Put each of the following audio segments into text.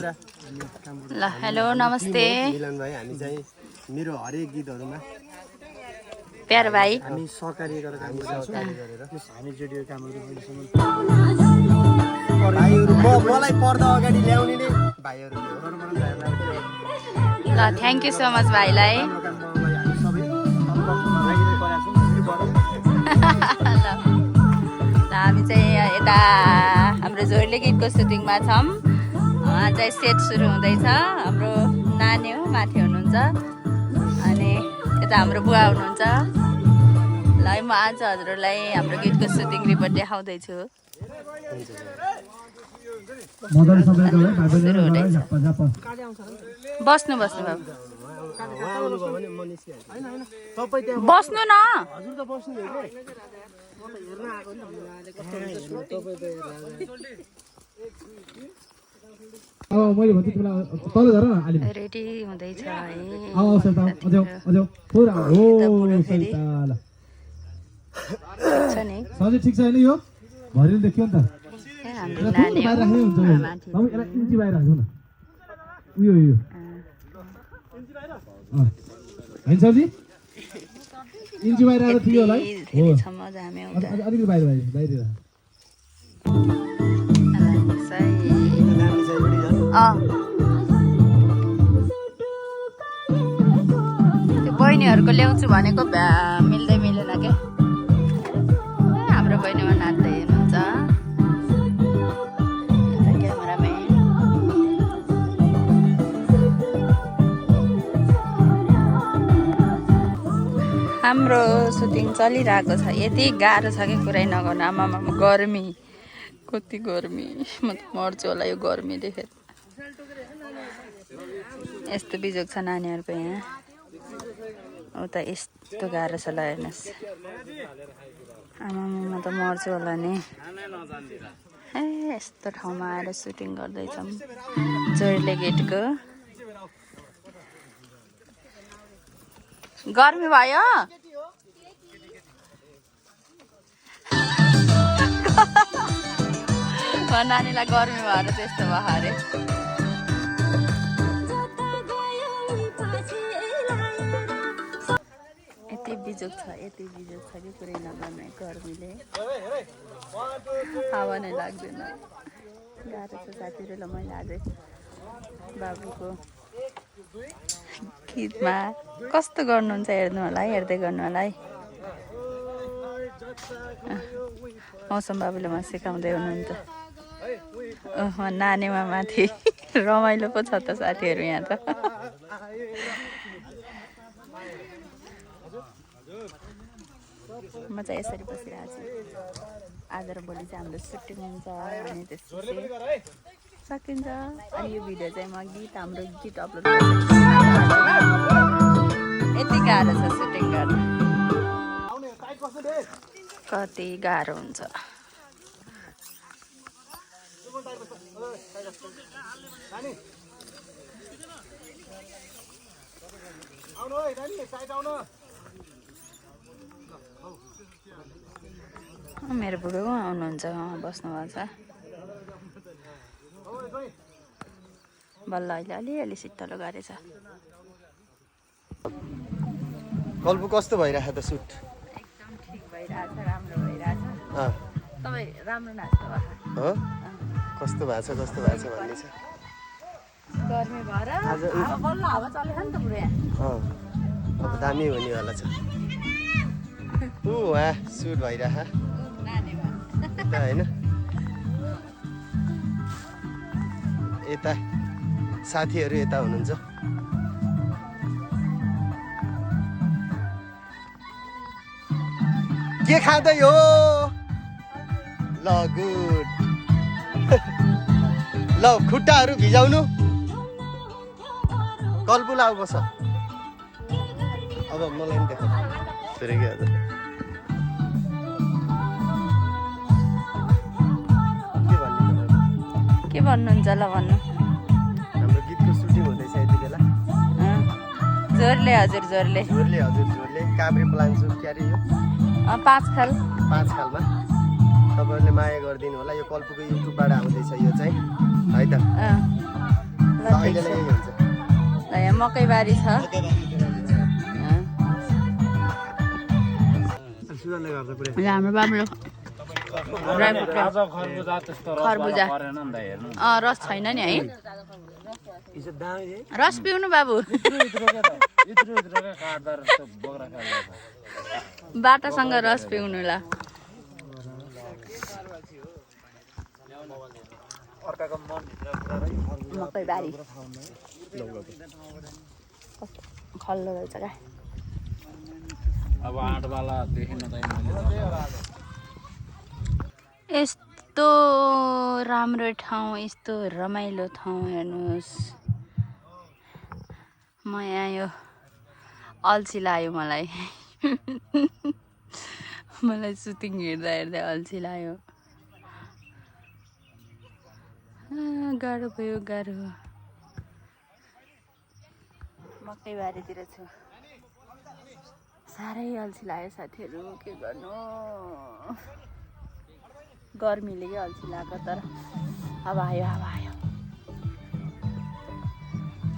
ल हेलो नमस्ते मिलन भाइ हामी चाहिँ मेरो हरेक गीतहरुमा प्यार भाइ हामी सहकारी गरेर काम गर्छौं हामी जुडियो कामहरु गर्छौं भाइहरु मलाई पर्दा अगाडि ल्याउने नै भाइहरु हो ल थ्यांक यू सो मच भाइलाई हामी चाहिँ यता हाम्रो जोडले गीतको सुटिङमा छौं चाहिँ सेट सुरु हुँदैछ हाम्रो नानी हो माथि हुनुहुन्छ अनि यता हाम्रो बुवा हुनुहुन्छ ल म आज हजुरलाई हाम्रो गीतको सुटिङ रिपोर्ट देखाउँदै छु बस्नु बस्नु बाबु बस्नु न हजुर त बस्नु हो के म त हेर्न आको नि मैले भन्छु तिमीलाई तल झर न अलि रेडी हुँदैछ है सन्ता अझौ पुरा हो सन्ता छ नि सधैँ ठिक छैन यो भरिले देखियो नि त हाम्रो नानी बाहिर राख्नै हुन्छ माथि अब यसलाई इन्ची बाहिर राख्नु न उयो यो हैन सरजी इन्ची बाहिर राख्दा ठिक होला है हो अलिकति बाहिर बाहिर बाहिर राख त्यो बहिनीहरूको ल्याउँछु भनेको मिल्दै मिलेन क्या हाम्रो बहिनीमा नाच्दै हुनुहुन्छ क्यामेराम्यान हाम्रो सुटिङ चलिरहेको छ यति गाह्रो छ कि कुरै नगर्नु आमामा गर्मी कति गर्मी म त मर्छु होला यो गर्मी देखेर यस्तो बिजोग छ नानीहरूको यहाँ उता यस्तो गाह्रो छ ल हेर्नुहोस् आमामा म त मर्छु होला नि ए यस्तो ठाउँमा आएर सुटिङ गर्दैछौँ जोडले गेटको गर्मी भयो नानीलाई गर्मी भएर त्यस्तो भयो अरे यति बिजोग छ कि कुरै नगर्ने गर्मीले हावा नै लाग्दैन गाह्रो छ साथीहरू ल मैले आज बाबुको गीतमा कस्तो गर्नुहुन्छ हेर्नु होला है हेर्दै गर्नु होला है मौसम बाबुले म सिकाउँदै हुनुहुन्छ नानीमा माथि रमाइलो पो छ त साथीहरू यहाँ त म चाहिँ यसरी बसिरहेको छु आज र भोलि चाहिँ हाम्रो सुटिङ हुन्छ अनि त्यसपछि सकिन्छ अनि यो भिडियो चाहिँ म हाम्रो गीत अपलोड गर्छु यति गाह्रो छ सुटिङ गर्न कति गाह्रो हुन्छ मेरो बुढो आउनुहुन्छ बस्नु भएको छ बल्ल अहिले अलिअलि शीतलो गरेछ कल्पु कस्तो भइरहेछ त सुट एकदम ठिक भइरहेछ राम्रो भइरहेछ तपाईँ राम्रो नाच्नु भएको हो कस्तो भएको छ भन्ने छ गर्मी भएर बल्ल हावा चलेछ नि त पुरै अब दामी हुने वाला छ वाह सुट भइरहेछ यता होइन यता साथीहरू यता हुनुहुन्छ के खाँदै हो ल गुड ल खुट्टाहरू भिजाउनु कल्पु लाउ बस अब मलाई नि देखा फेरि के आज के भन्नुहुन्छ ल भन्नु हाम्रो गीतको सुटिङ हुँदैछ यति बेला जोरले हजुर जोरले काभ्रे प्लान्सु क्यारे यो 5 खालमा तपाईँहरूले माया गरिदिनु होला यो कल्पुको युट्युबबाट आउँदैछ यो चाहिँ है त अहिलेलाई यही हुन्छ। ल यहाँ मकैबारी छ सुगन्धले गर्दा पुरै ल हाम्रो बाबुले खरबुजा रस छैन नि है रस पिउनु बाबु बाटासँग रस पिउनु ल मकैबारी खल्लो रहेछ क्या अब आँटवाला देखिन यस्तो राम्रो ठाउँ यस्तो रमाइलो ठाउँ हेर्नुहोस् म यहाँ यो अल्छी लाग्यो मलाई मलाई सुटिङ हेर्दा हेर्दा अल्छी लाग्यो गाह्रो भयो गाह्रो मकैबारीतिर छु साह्रै अल्छी लाग्यो साथीहरू के गर्नु गर्मीले के अल्छी लाग्यो तर अब आयो अब आयो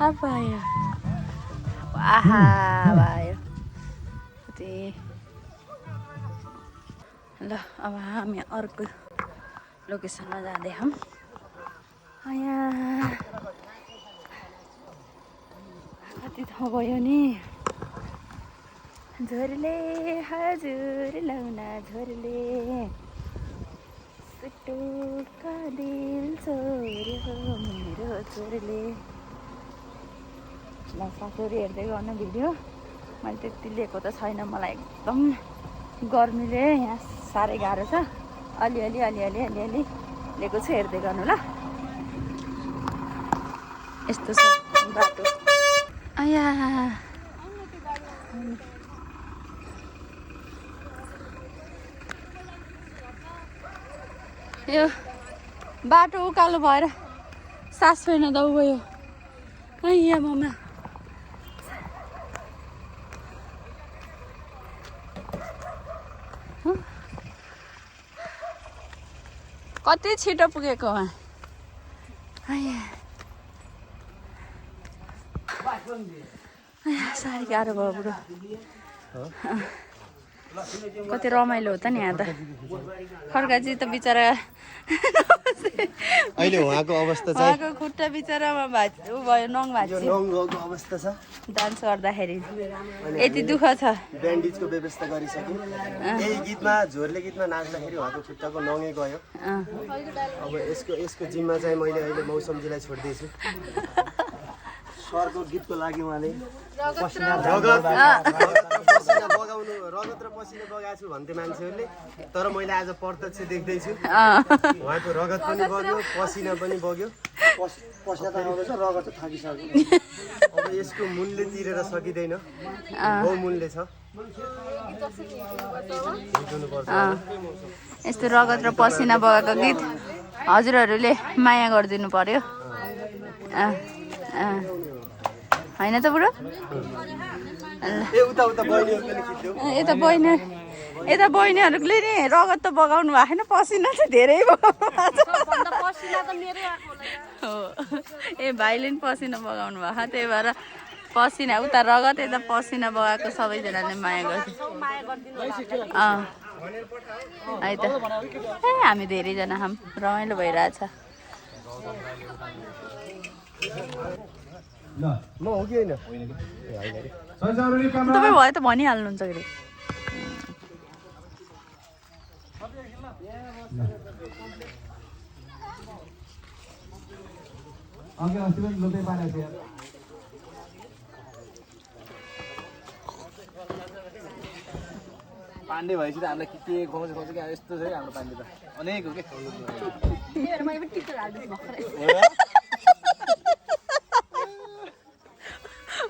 अब आयो आहा अब आयो ल अब हामी अर्को लोकेसनमा जाँदैछौँ कति ठाउँ भयो नि झोरले हजुर लाउना झोरले सुटुका दिल छोर्यो मेरो छोरले ल साथीहरू हेर्दै गर्नु भिडियो मैले त्यति लिएको त छैन मलाई एकदम गर्मीले यहाँ साह्रै गाह्रो छ अलिअलि अलिअलि अलिअलि लिएको छु हेर्दै गर्नु ल यस्तो छ बाटो आया यो बाटो उकालो भएर सास फेर्न दौ भयो यहाँ मम्मा कति छिटो पुगेको साह्रै गाह्रो भयो बुढो कति रमाइलो हो त नि यहाँ त खड्काजी त बिचरा अहिले उहाँको अवस्था चाहिँ उहाँको खुट्टा बिचरामा ऊ भयो नङ भाँच्यो नङको अवस्था छ डान्स गर्दाखेरि यति दुःख छ ब्यान्डेजको व्यवस्था गरिसक्यो यही गीतमा झोरले गीतमा नाच्दाखेरि उहाँको खुट्टाको नङै गयो अब यसको जिम्मा चाहिँ मैले अहिले मौसमजीलाई छोड्दैछु सरको गीतको लागि उहाँले रगत र पसिना बगाएको छु भन्थे मान्छेहरूले तर मैले आज प्रत्यक्ष देख्दैछु उहाँको रगत पनि बग्यो पसिना पनि बग्यो पसिना त आउँदैछ रगत चाहिँ थाकिसक्यो अब यसको मूल्य तिरेर सकिँदैन बहुमूल्य छ यस्तो रगत र पसिना बगाएको गीत हजुरहरूले माया गरिदिनु पर्यो होइन त बुढो यता बहिनीहरूले नि रगत त बगाउनु भएको छैन पसिना चाहिँ धेरै हो ए भाइले नि पसिना बगाउनु भएको त्यही भएर पसिना उता रगत यता पसिना बगाएको सबैजनाले माया गर्छ है त ए हामी धेरैजना छौँ रमाइलो भइरहेछ म हो कि होइन तपाईँ भयो त भनिहाल्नुहुन्छ कि पाण्डे भएपछि त हामीलाई के खुवाउँछ क्या यस्तो छ है हाम्रो पाण्डे त अनेक हो क्या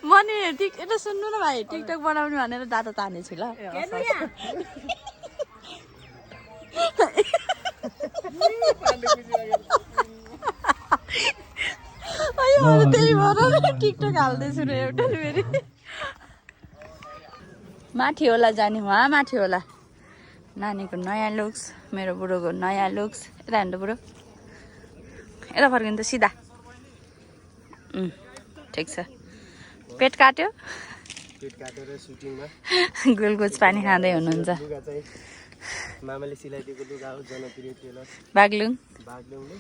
मनी यता सुन्नु न भाइ टिकटक बनाउने भनेर डाटा तानेछु ल त्यही भएर टिकटक हाल्दैछु र एउटा फेरि माथि होला जाने उहाँ माथि होला नानीको नयाँ लुक्स मेरो बुढोको नयाँ लुक्स यता हेर्नु बुढो यता फर्किनु त सिधा ठिक छ पेट काट्यो पेट काटेर सुटिङमा गुलगुज पानी खाँदै हुनुहुन्छ लुगा चाहिँ मामाले सिलाइदिएको लुगा हो जनप्रिय टेलर बागलुङ बागलुङले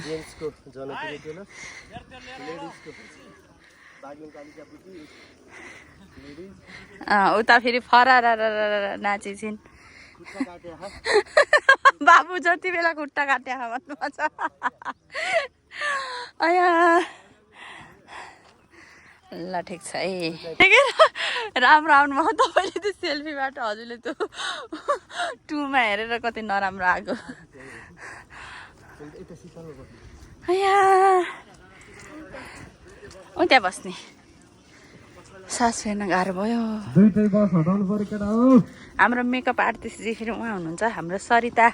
जेन्ट्सको जनप्रिय टेलर लेडिजको बागलुङ कालिका बुटी लेडिज उता फेरि फरार नाचिन्छन् खुट्टा काटे बाबु जति बेला खुट्टा काट्या भन्नुहुन्छ अया ल ठिक छ है राम्रो आउनुभयो तपाईँले त्यो सेल्फीबाट हजुरले त्यो टुमा हेरेर कति नराम्रो आएको अया त्यहाँ बस्ने सास फेर्न गाह्रो भयो दुईटै बस हटाउनु पर्यो केटा हो हाम्रो मेकअप आर्टिस्ट जी फेरि उहाँ हुनुहुन्छ हाम्रो सरिता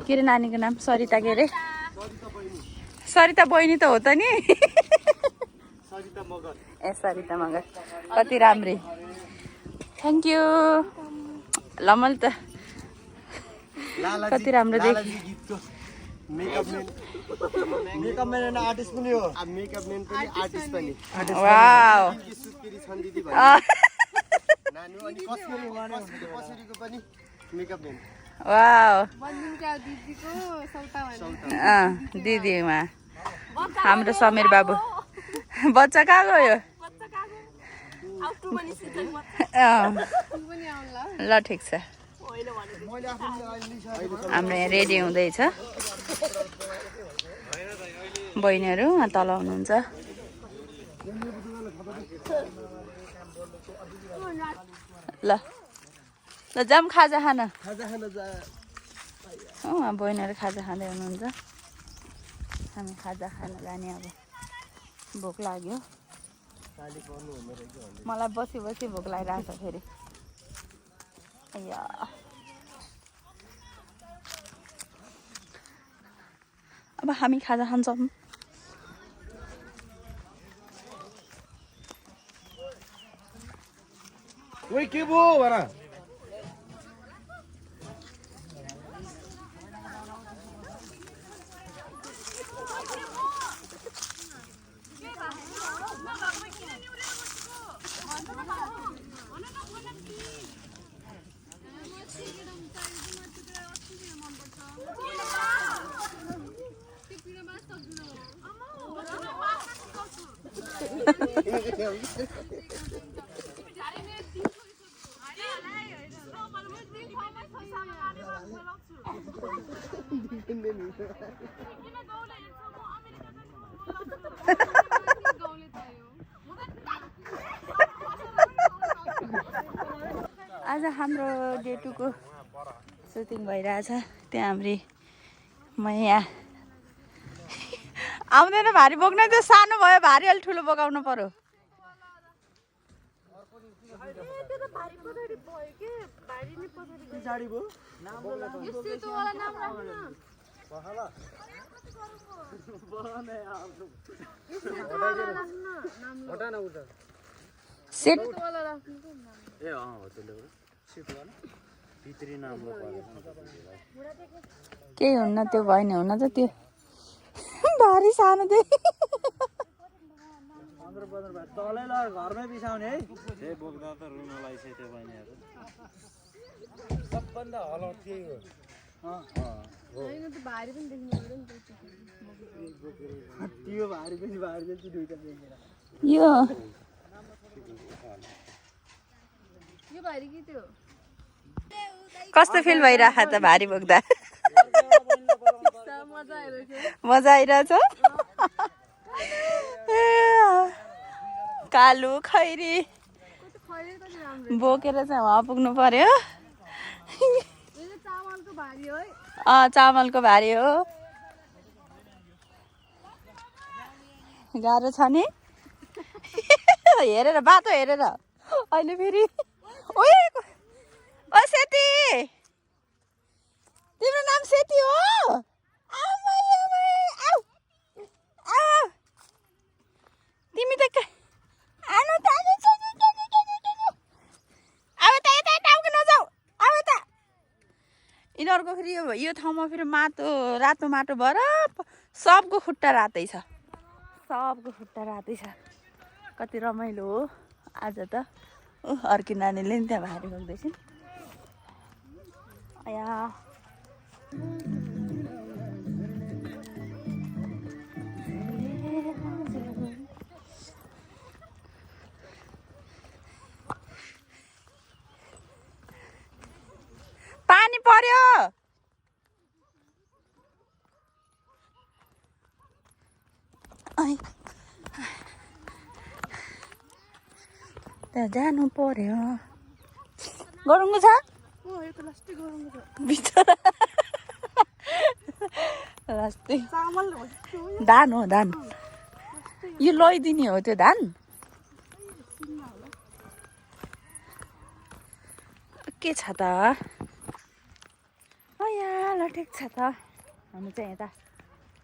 के अरे नानीको नाम सरिता के अरे सरिता बहिनी त हो त नि ए सरिता मगर कति राम्री थ्याङ्क यू ल मैले त कति राम्रो देखेँ मेकअप मैन एन्ड आर्टिस्ट पनि हो मेकअप मैन पनि आर्टिस्ट पनि वाउ सुत्केरी छन् दिदी नानी अनि कसरी पनि मेकअप मैन वाउ दिदीमा हाम्रो समीर बाबु बच्चा कहाँ गयो ल ठिक छ हाम्रो यहाँ रेडी हुँदैछ बहिनीहरू तल हुनुहुन्छ ल ल जाम खाजा खान बहिनीहरू खाजा खाँदै हुनुहुन्छ हामी खाजा खान जाने अब भोक लाग्यो मलाई बसी बसी भोक लागिरहेको छ फेरि अब हामी खाजा खान्छौँ ओइ के भो भरा आज हाम्रो डे 2 को सुटिङ भइरहेछ त्यहाँ हाम्री म यहाँ आउँदैन भारी बोक्ने त्यो सानो भयो भारी अलि ठुलो बोकाउनु पर्यो सेट केही हुन्न त्यो भयो नि हुन त त्यो भारी सानो त्यही घरमै बिसाउने है बोक्दा त रुन लागिसक्यो त्यो बहिनीहरू सबभन्दा हलौट त्यही हो त्यो भारी पनि भारी जति दुईटा देखेर यो कस्तो फिल भइरहेछ त भारी बोक्दा मजा आइरहेछ कालु खैरी बोकेर चाहिँ उहाँ पुग्नु पर्यो चामलको भारी हो गाह्रो छ नि हेरेर बाटो हेरेर अहिले फेरि ओ सेती तिम्रो नाम सेती हो तिमी त यिनीहरूको फेरि यो ठाउँमा फेरि माटो रातो माटो भएर सबको खुट्टा रातै छ सबको खुट्टा रातै छ कति रमाइलो हो आज त अर्की नानीले नि त्यहाँ भारी बोक्दैछन् अया पानी पर्यो त्यहाँ जानु पर्यो गरौँको छ बिचरा लास्टै धान हो धान यो लैदिने हो त्यो धान के छ त या ल ठिक छ त हामी चाहिँ यता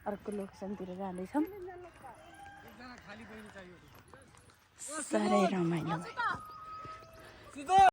अर्को लोकेसनतिर जाँदैछौँ साह्रै रमाइलो